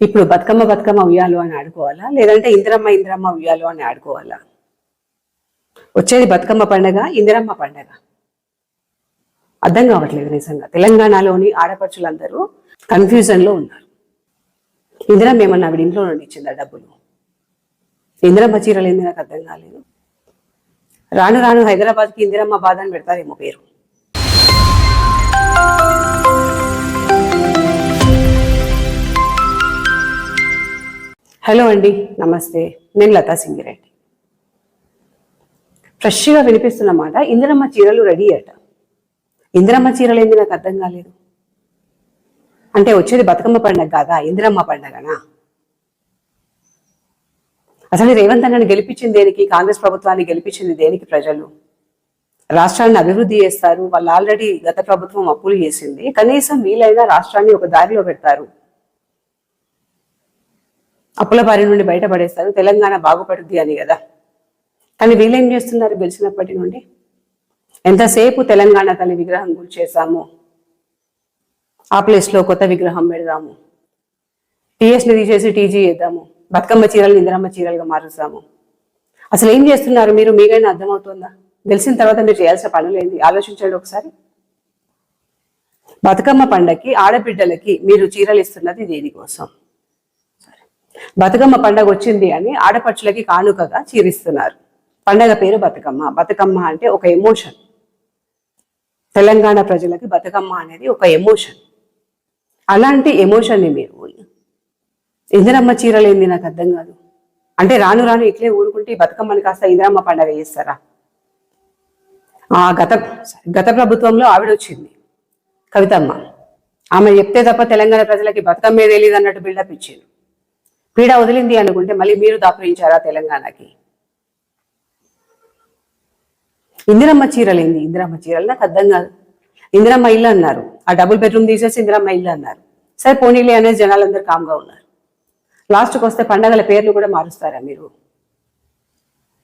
ఇప్పుడు బతుకమ్మ బతుకమ్మ ఉయ్యాలు అని ఆడుకోవాలా, లేదంటే ఇందిరమ్మ ఇందిరమ్మ ఉయ్యాలు అని ఆడుకోవాలా? వచ్చేది బతుకమ్మ పండగ, ఇందిరమ్మ పండగ. అర్థం కావట్లేదు నిజంగా. తెలంగాణలోని ఆడపడుచులందరూ కన్ఫ్యూజన్లో ఉన్నారు. ఇందిరమ్మ ఏమన్నా ఆవిడ ఇంట్లో నుండి ఇచ్చిందా డబ్బులు? ఇందిరమ్మ చీరలు ఏంది నాకు అర్థం కాలేదు. రాను రాను హైదరాబాద్కి ఇందిరమ్మ బాధ అని పెడతారేమో పేరు. హలో అండి, నమస్తే. నేను లతా సింగిరెడ్డి. ఫ్రెష్గా వినిపిస్తున్నమాట, ఇందిరమ్మ చీరలు రెడీ అట. ఇందిరమ్మ చీరలు ఏంది నాకు అర్థం కాలేదు. అంటే వచ్చేది బతుకమ్మ పండగ కాదా, ఇందిరమ్మ పండగనా? అసలు రేవంత్ అన్నని గెలిపించింది దేనికి? కాంగ్రెస్ ప్రభుత్వాన్ని గెలిపించింది దేనికి? ప్రజలు రాష్ట్రాన్ని అభివృద్ధి చేస్తారు. వాళ్ళు ఆల్రెడీ గత ప్రభుత్వం అప్పులు చేసింది. కనీసం వీలైనా రాష్ట్రాన్ని ఒక దారిలో పెడతారు, అప్పుల బారి నుండి బయటపడేస్తారు, తెలంగాణ బాగుపడుద్ది అని కదా. కానీ వీళ్ళేం చేస్తున్నారు? గెలిచినప్పటి నుండి ఎంతసేపు తెలంగాణ తల్లి విగ్రహం గురి చేశాము, ఆ ప్లేస్లో కొత్త విగ్రహం పెడదాము, టీఎస్ని తీసేసి టీజీ చేద్దాము, బతుకమ్మ చీరలు ఇందిరమ్మ చీరలుగా మారుస్తాము. అసలు ఏం చేస్తున్నారు మీరు? మీకైనా అర్థమవుతుందా? గెలిచిన తర్వాత మీరు చేయాల్సిన పనులు ఏంటి? ఆలోచించండి ఒకసారి. బతుకమ్మ పండగకి ఆడబిడ్డలకి మీరు చీరలు ఇస్తున్నది దేనికోసం? బతుకమ్మ పండగ వచ్చింది అని ఆడపడుచులకి కానుకగా చీరిస్తున్నారు. పండగ పేరు బతుకమ్మ. బతుకమ్మ అంటే ఒక ఎమోషన్. తెలంగాణ ప్రజలకి బతుకమ్మ అనేది ఒక ఎమోషన్. అలాంటి ఎమోషన్ని మీరు ఇందిరమ్మ చీరలు ఏంది నాకు అర్థం కాదు. అంటే రాను రాను ఇట్లే ఊరుకుంటే బతుకమ్మని కాస్త ఇందిరమ్మ పండగ చేస్తారా? గత ప్రభుత్వంలో ఆవిడ వచ్చింది, కవితమ్మ. ఆమె చెప్తే తప్ప తెలంగాణ ప్రజలకి బతుకమ్మే తెలియదు అన్నట్టు బిల్డప్ ఇచ్చింది. పీడ వదిలింది అనుకుంటే మళ్ళీ మీరు దాపురించారా తెలంగాణకి? ఇందిరమ్మ చీరలు ఏంది? ఇందిరమ్మ చీరలు నాకు అర్థం కాదు. ఇందిరమ్మ ఇల్లు అన్నారు, ఆ డబుల్ బెడ్రూమ్ తీసేసి ఇందిరమ్మ ఇల్లు అన్నారు. సరే పోనీలే అనేది జనాలందరూ కామ్గా ఉన్నారు. లాస్ట్కి వస్తే పండగల పేర్లు కూడా మారుస్తారా మీరు?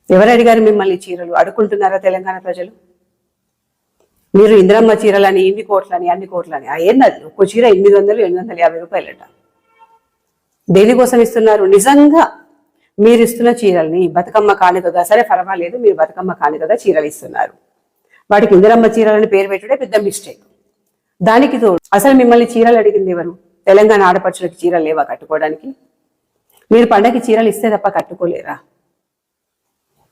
ఎవరు అడిగారు మిమ్మల్ని చీరలు? అడుక్కుంటున్నారా తెలంగాణ ప్రజలు? మీరు ఇందిరమ్మ చీరలని ఇన్ని కోట్లని అన్ని కోట్లని ఏంటది? ఒక్కో చీర 800, 850 రూపాయలట. దేనికోసం ఇస్తున్నారు? నిజంగా మీరు ఇస్తున్న చీరల్ని బతుకమ్మ కానుకగా, సరే పర్వాలేదు, మీరు బతుకమ్మ కానుకగా చీరలు ఇస్తున్నారు, వాటికి ఇందిరమ్మ చీరలని పేరు పెట్టుడే పెద్ద మిస్టేక్. దానికి తోడు అసలు మిమ్మల్ని చీరలు అడిగింది ఎవరు? తెలంగాణ ఆడపడుచులకి చీరలు లేవా కట్టుకోవడానికి? మీరు పండగకి చీరలు ఇస్తే తప్ప కట్టుకోలేరా?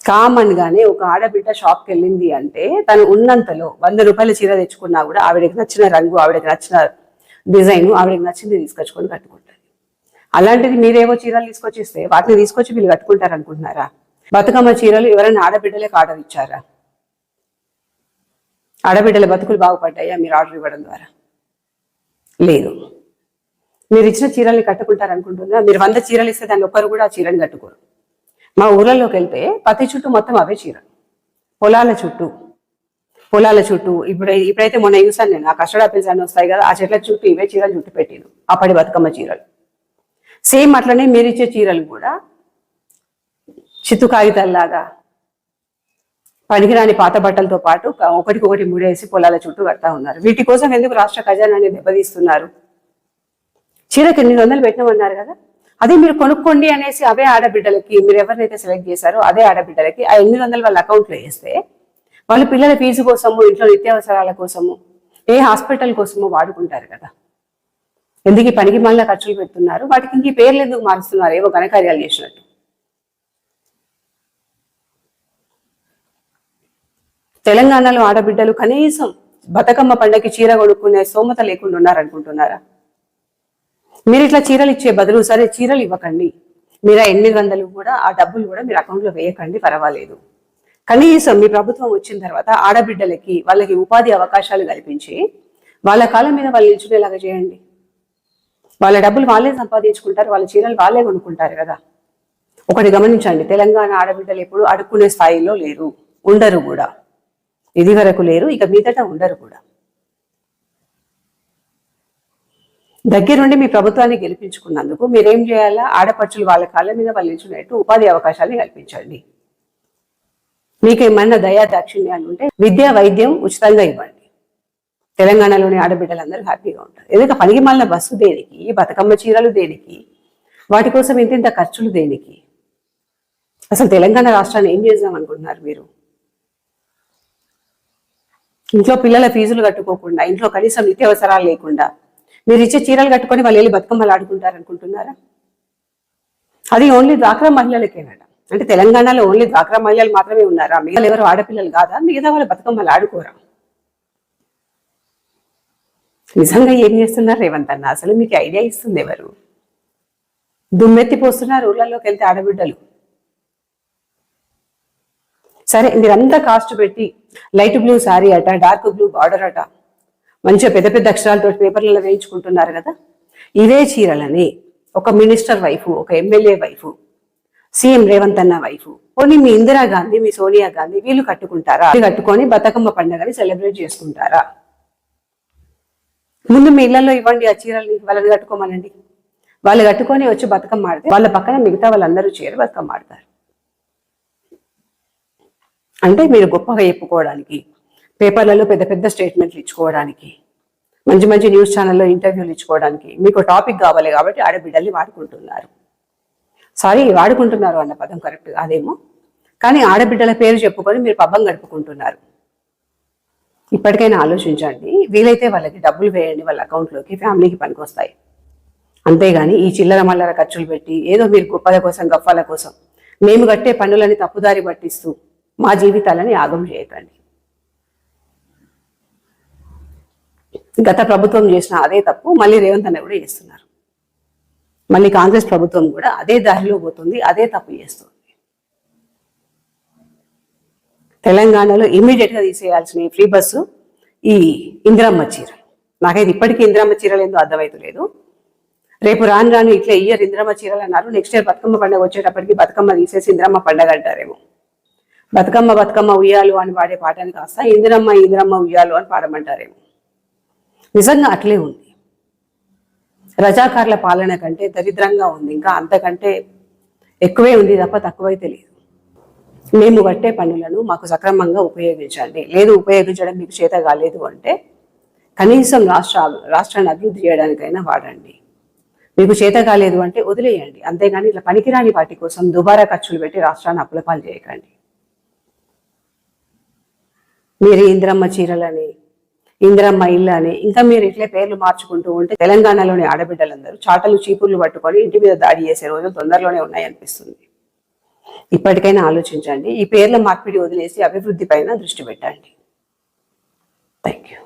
కామన్ గానే ఒక ఆడబిడ్డ షాప్కి వెళ్ళింది అంటే తను ఉన్నంతలో 100 రూపాయల చీర తెచ్చుకున్నా కూడా ఆవిడకి నచ్చిన రంగు, ఆవిడకి నచ్చిన డిజైన్, ఆవిడకి నచ్చింది తీసుకొచ్చుకొని కట్టుకుంటారు. అలాంటిది మీరేవో చీరలు తీసుకొచ్చి ఇస్తే వాటిని తీసుకొచ్చి వీళ్ళు కట్టుకుంటారు అనుకుంటున్నారా? బతుకమ్మ చీరలు ఎవరైనా ఆడబిడ్డలకు ఆర్డర్ ఇచ్చారా? ఆడబిడ్డల బతుకులు బాగుపడ్డాయా మీరు ఆర్డర్ ఇవ్వడం ద్వారా? లేదు. మీరు ఇచ్చిన చీరల్ని కట్టుకుంటారు అనుకుంటున్నారా? మీరు 100 చీరలు ఇస్తే దాన్ని ఒక్కరు కూడా ఆ చీరని కట్టుకోరు. మా ఊళ్ళలోకి వెళ్తే ప్రతి చుట్టూ మొత్తం అవే చీరలు, పొలాల చుట్టూ ఇప్పుడైతే మొన్న చూసాను నేను, ఆ కస్టర్డ్ ఆపిల్స్ అని వస్తాయి కదా, ఆ చెట్ల చుట్టూ ఇవే చీరలు చుట్టూ పెట్టిను, అప్పటి బతుకమ్మ చీరలు. సేమ్ అట్లనే మీరు ఇచ్చే చీరలు కూడా చిత్తు కాగితాల్లాగా పనికిరాని పాత బట్టలతో పాటు ఒకటికొకటి ముడేసి పొలాల చుట్టూ కడతా ఉన్నారు. వీటి కోసం ఎందుకు రాష్ట్ర ఖజానాన్ని దెబ్బతీస్తున్నారు? చీరకి 800 పెట్టినామన్నారు కదా, అదే మీరు కొనుక్కోండి అనేసి అవే ఆడబిడ్డలకి, మీరు ఎవరినైతే సెలెక్ట్ చేశారో అదే ఆడబిడ్డలకి ఆ 800 వాళ్ళ అకౌంట్లో వేస్తే వాళ్ళు పిల్లల ఫీజు కోసము, ఇంట్లో నిత్యావసరాల కోసము, ఏ హాస్పిటల్ కోసమో వాడుకుంటారు కదా. ఎందుకు పనికి మళ్ళీ ఖర్చులు పెడుతున్నారు? వాటికి ఇంక పేర్లు ఎందుకు మారుస్తున్నారు? ఏవో ఘనకార్యాలు చేసినట్టు. తెలంగాణలో ఆడబిడ్డలు కనీసం బతుకమ్మ పండగకి చీర కొనుక్కునే స్తోమత లేకుండా ఉన్నారనుకుంటున్నారా? మీరు ఇట్లా చీరలు ఇచ్చే బదులు సరే చీరలు ఇవ్వకండి, మీరు 800 కూడా ఆ డబ్బులు కూడా మీరు అకౌంట్లో వేయకండి, పర్వాలేదు. కనీసం మీ ప్రభుత్వం వచ్చిన తర్వాత ఆడబిడ్డలకి వాళ్ళకి ఉపాధి అవకాశాలు కల్పించి వాళ్ళ కాళ్ళ మీద వాళ్ళు నిల్చునేలాగా చేయండి. వాళ్ళ డబ్బులు వాళ్ళే సంపాదించుకుంటారు, వాళ్ళ చీరలు వాళ్ళే కొనుక్కుంటారు కదా. ఒకటి గమనించండి, తెలంగాణ ఆడబిడ్డలు ఎప్పుడు అడుక్కునే స్థాయిలో లేరు, ఉండరు కూడా. ఇది వరకు లేరు, ఇక మీదట ఉండరు కూడా. దగ్గరుండి మీ ప్రభుత్వాన్ని గెలిపించుకున్నందుకు మీరేం చేయాలా? ఆడపడుచులు వాళ్ళ కాళ్ళ మీద వాళ్ళు నిల్చున్నట్టు ఉపాధి అవకాశాన్ని కల్పించండి. మీకేమన్నా దయా దాక్షిణ్యాలు ఉంటే విద్యా వైద్యం ఉచితంగా ఇవ్వండి. తెలంగాణలోని ఆడబిడ్డలందరూ హ్యాపీగా ఉంటారు. ఎందుకంటే పనికి మాలిన బస్సు దేనికి? బతుకమ్మ చీరలు దేనికి? వాటి కోసం ఇంత ఖర్చులు దేనికి? అసలు తెలంగాణ రాష్ట్రాన్ని ఏం చేద్దాం అనుకుంటున్నారు మీరు? ఇంట్లో పిల్లల ఫీజులు కట్టుకోకుండా, ఇంట్లో కనీసం నిత్యావసరాలు లేకుండా మీరు ఇచ్చే చీరలు కట్టుకొని వాళ్ళు వెళ్ళి బతుకమ్మలు ఆడుకుంటారు అనుకుంటున్నారా? అది ఓన్లీ డ్వాక్రా మహిళలకేనట. అంటే తెలంగాణలో ఓన్లీ డ్వాక్రా మహిళలు మాత్రమే ఉన్నారా? మిగతా ఎవరు ఆడపిల్లలు కాదా? మిగతా వాళ్ళ బతుకమ్మలు ఆడుకోరా? నిజంగా ఏం చేస్తున్నారు రేవంత్ అన్న? అసలు మీకు ఐడియా ఇస్తుంది ఎవరు? దుమ్మెత్తిపోస్తున్నారు ఊళ్ళలోకి వెళ్తే ఆడబిడ్డలు. సరే, మీరంతా కాస్ట్ పెట్టి లైట్ బ్లూ శారీ అట, డార్క్ బ్లూ బార్డర్ అట, మంచిగా పెద్ద పెద్ద అక్షరాలతో పేపర్లలో వేయించుకుంటున్నారు కదా. ఇవే చీరలని ఒక మినిస్టర్ వైఫ్, ఒక ఎమ్మెల్యే వైఫ్, సీఎం రేవంత్ అన్న వైఫ్, పోనీ మీ ఇందిరాగాంధీ, మీ సోనియా గాంధీ వీళ్ళు కట్టుకుంటారా? కట్టుకొని బతుకమ్మ పండుగని సెలబ్రేట్ చేసుకుంటారా? ముందు మీ ఇళ్లలో ఇవ్వండి ఆ చీరల్ని, వాళ్ళని కట్టుకోమనండి. వాళ్ళు కట్టుకొని వచ్చి బతుకమ్మ ఆడితే వాళ్ళ పక్కన మిగతా వాళ్ళందరూ చేరి బతుకమ్మ ఆడతారు. అంటే మీరు గొప్పగా చెప్పుకోవడానికి, పేపర్లలో పెద్ద పెద్ద స్టేట్మెంట్లు ఇచ్చుకోవడానికి, మంచి మంచి న్యూస్ ఛానల్లో ఇంటర్వ్యూలు ఇచ్చుకోవడానికి మీకు టాపిక్ కావాలి కాబట్టి ఆడబిడ్డల్ని వాడుకుంటున్నారు. సారీ, వాడుకుంటున్నారు అన్న పదం కరెక్ట్ కాదేమో, కానీ ఆడబిడ్డల పేరు చెప్పుకొని మీరు పబ్బం గడుపుకుంటున్నారు. ఇప్పటికైనా ఆలోచించండి. వీలైతే వాళ్ళకి డబ్బులు వేయండి వాళ్ళ అకౌంట్లోకి, ఫ్యామిలీకి పనికొస్తాయి. అంతేగాని ఈ చిల్లర మల్లర ఖర్చులు పెట్టి ఏదో మీరు గొప్పల కోసం, గొప్పల కోసం మేము కట్టే పన్నులని తప్పుదారి పట్టిస్తూ మా జీవితాలని ఆగం చేయకండి. గత ప్రభుత్వం చేసిన అదే తప్పు మళ్ళీ రేవంత్ అన్న కూడా చేస్తున్నారు. మళ్ళీ కాంగ్రెస్ ప్రభుత్వం కూడా అదే దారిలో పోతుంది, అదే తప్పు చేస్తుంది. తెలంగాణలో ఇమ్మీడియట్ గా తీసేయాల్సిన ఫ్రీ బస్సు ఈ ఇందిరమ్మ చీరలు. నాకైతే ఇప్పటికీ ఇందిరమ్మ చీరలు ఏందో అర్థమవుతలేదు. రేపు రాను రాను ఇట్లా ఇయర్ ఇందిరమ్మ చీరలు అన్నారు, నెక్స్ట్ ఇయర్ బతుకమ్మ పండుగ వచ్చేటప్పటికి బతుకమ్మ తీసేసి ఇందిరమ్మ పండుగ అంటారేమో. బతుకమ్మ బతుకమ్మ ఉయ్యాలు అని పాడే పాటని కాస్త ఇందిరమ్మ ఇందిరమ్మ ఉయ్యాలు అని పాడమంటారేమో. నిజంగా అట్లే ఉంది. రజాకార్ల పాలన కంటే దరిద్రంగా ఉంది, ఇంకా అంతకంటే ఎక్కువే ఉంది తప్ప తక్కువై తెలియదు. మేము కట్టే పన్నులను మాకు సక్రమంగా ఉపయోగించండి. లేదు ఉపయోగించడం మీకు చేత కాలేదు అంటే కనీసం రాష్ట్రాన్ని అభివృద్ధి చేయడానికైనా వాడండి. మీకు చేత కాలేదు అంటే వదిలేయండి. అంతేగాని ఇట్లా పనికిరాని వాటి కోసం దుబారా ఖర్చులు పెట్టి రాష్ట్రాన్ని అప్పులపాలు చేయకండి. మీరు ఇందిరమ్మ చీరలని, ఇందిరమ్మ ఇల్లు అని ఇంకా మీరు ఇట్లే పేర్లు మార్చుకుంటూ ఉంటే తెలంగాణలోని ఆడబిడ్డలందరూ చాటలు చీపుర్లు పట్టుకొని ఇంటి మీద దాడి చేసే రోజులు తొందరలోనే ఉన్నాయనిపిస్తుంది. ఇప్పటికైనా ఆలోచించండి. ఈ పేర్ల మార్పిడి వదిలేసి అభివృద్ధి పైన దృష్టి పెట్టండి. Thank you.